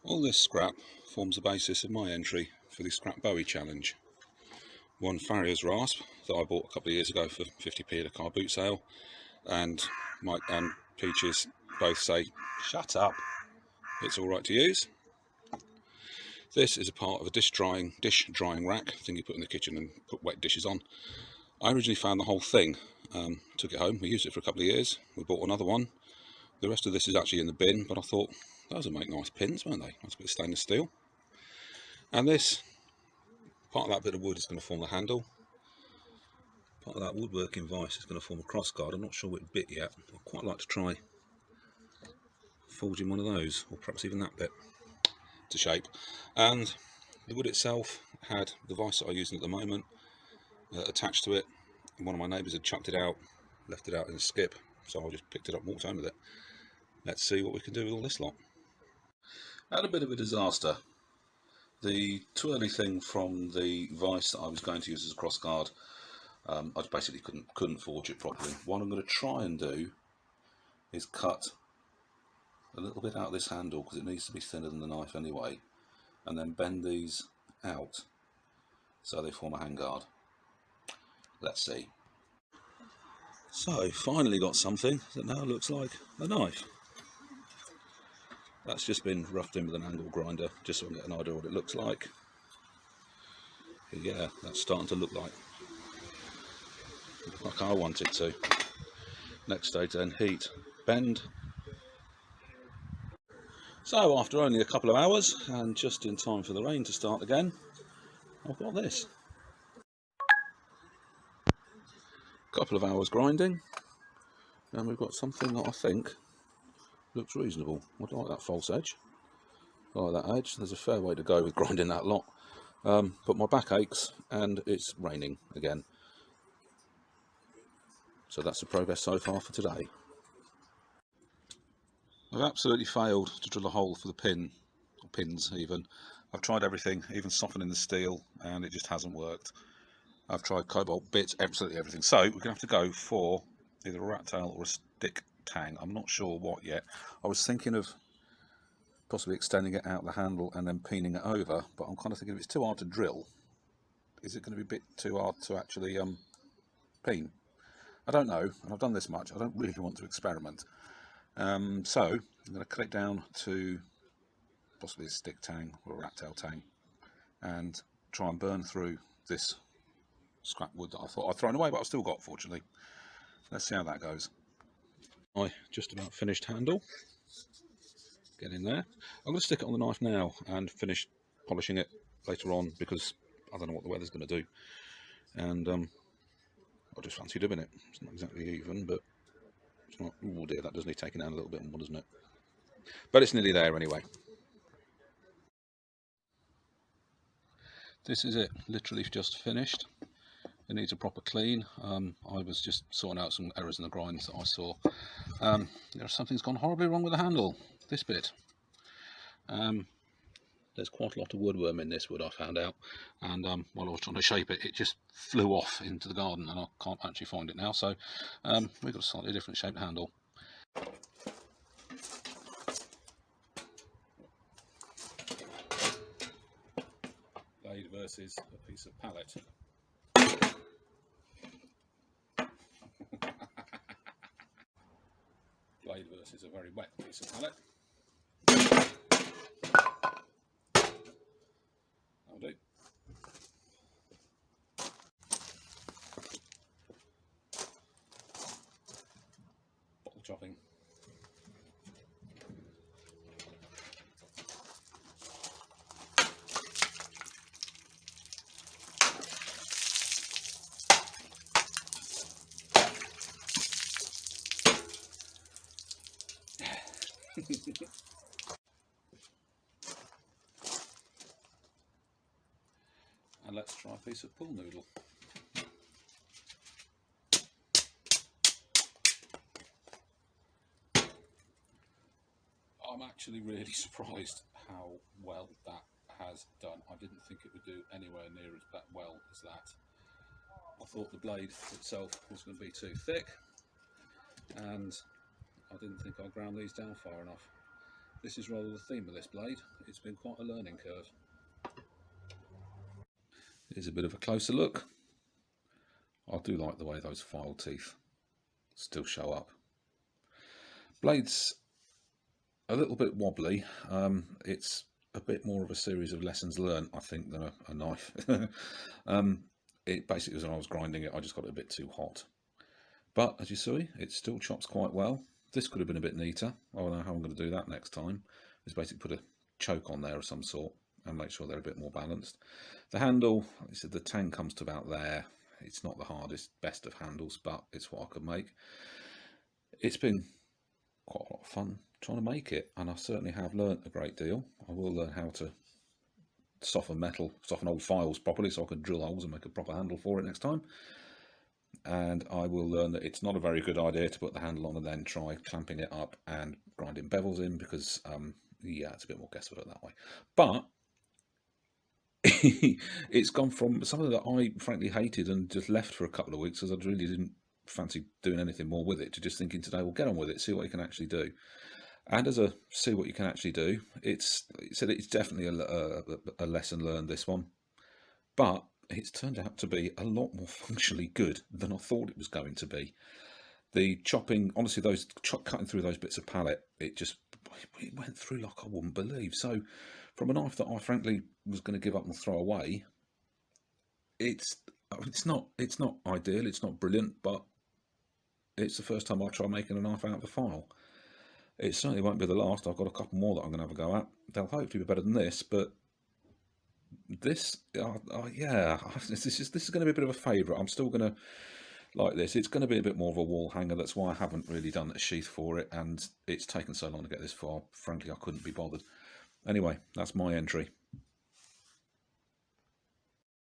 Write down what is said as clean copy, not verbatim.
All this scrap forms the basis of my entry for the Scrap Bowie challenge. One Farrier's rasp that I bought a couple of years ago for 50p at a car boot sale, and Mike and Peaches both say, "Shut up, it's alright to use." This is a part of a dish drying rack thing you put in the kitchen and put wet dishes on. I originally found the whole thing, took it home, we used it for a couple of years, we bought another one. The rest of this is actually in the bin, but I thought those would make nice pins, won't they? That's a bit of stainless steel. And this, part of that bit of wood is going to form the handle. Part of that woodworking vise is going to form a crossguard. I'm not sure which bit yet. I'd quite like to try forging one of those, or perhaps even that bit, to shape. And the wood itself had the vise that I'm using at the moment attached to it. One of my neighbours had chucked it out, left it out in a skip, so I just picked it up and walked home with it. Let's see what we can do with all this lot. I had a bit of a disaster. The twirly thing from the vise that I was going to use as a crossguard, I basically couldn't forge it properly. What I'm going to try and do is cut a little bit out of this handle, because it needs to be thinner than the knife anyway, and then bend these out so they form a handguard. Let's see. So finally got something that now looks like a knife. That's just been roughed in with an angle grinder just so I can get an idea of what it looks like. Yeah, that's starting to look like I want it to. Next stage then, heat, bend. So after only a couple of hours and just in time for the rain to start again, I've got this. Couple of hours grinding and we've got something that I think looks reasonable. I like that false edge. I like that edge. There's a fair way to go with grinding that lot. But my back aches and it's raining again. So that's the progress so far for today. I've absolutely failed to drill a hole for the pin, or pins even. I've tried everything, even softening the steel, and it just hasn't worked. I've tried cobalt bits, absolutely everything. So we're going to have to go for either a rat tail or a stick tang. I'm not sure what yet. I was thinking of possibly extending it out the handle and then peening it over, but I'm kind of thinking if it's too hard to drill, is it going to be a bit too hard to actually peen? I don't know, and I've done this much, I don't really want to experiment. So I'm going to cut it down to possibly a stick tang or a rat tail tang and try and burn through this scrap wood that I thought I'd thrown away, but I've still got, fortunately. Let's see how that goes. I just about finished handle. Get in there. I'm going to stick it on the knife now and finish polishing it later on, because I don't know what the weather's going to do, and I just fancy doing it. It's not exactly even, but it's not. Oh dear, that does need taking down a little bit more, doesn't it? But it's nearly there anyway. This is it, literally just finished. It needs a proper clean. I was just sorting out some errors in the grinds that I saw. Something's gone horribly wrong with the handle, this bit. There's quite a lot of woodworm in this wood, I found out, and while I was trying to shape it, it just flew off into the garden and I can't actually find it now, so we've got a slightly different shaped handle. Blade versus a piece of pallet. Blade versus a very wet piece of pallet. That'll do. Bottle chopping. And let's try a piece of pool noodle. I'm actually really surprised how well that has done. I didn't think it would do anywhere near as well as that. I thought the blade itself was going to be too thick, and I didn't think I ground these down far enough. this is rather the theme of this blade. It's been quite a learning curve. Here's a bit of a closer look. I do like the way those file teeth still show up. Blade's a little bit wobbly. It's a bit more of a series of lessons learned, I think, than a knife. It basically was when I was grinding it, I just got it a bit too hot. But as you see, it still chops quite well. This could have been a bit neater. I don't know how I'm going to do that next time. Just basically put a choke on there of some sort and make sure they're a bit more balanced. The handle, like I said, the tang comes to about there. It's not the hardest, best of handles, but it's what I could make. It's been quite a lot of fun trying to make it, and I certainly have learnt a great deal. I will learn how to soften old files properly so I can drill holes and make a proper handle for it next time. And I will learn that it's not a very good idea to put the handle on and then try clamping it up and grinding bevels in, because yeah, it's a bit more guesswork that way. But it's gone from something that I frankly hated and just left for a couple of weeks because I really didn't fancy doing anything more with it, to just thinking today, well, get on with it, see what you can actually do. And as a see what you can actually do, it's definitely a lesson learned, this one. But it's turned out to be a lot more functionally good than I thought it was going to be. The chopping, honestly, cutting through those bits of pallet, it went through like I wouldn't believe. So from a knife that I frankly was going to give up and throw away, it's not ideal, it's not brilliant, but it's the first time I try making a knife out of a file. It certainly won't be the last. I've got a couple more that I'm going to have a go at. They'll hopefully be better than this, but this, yeah, this is going to be a bit of a favourite. I'm still going to like this. It's going to be a bit more of a wall hanger. That's why I haven't really done a sheath for it, and it's taken so long to get this far. Frankly, I couldn't be bothered. Anyway, that's my entry.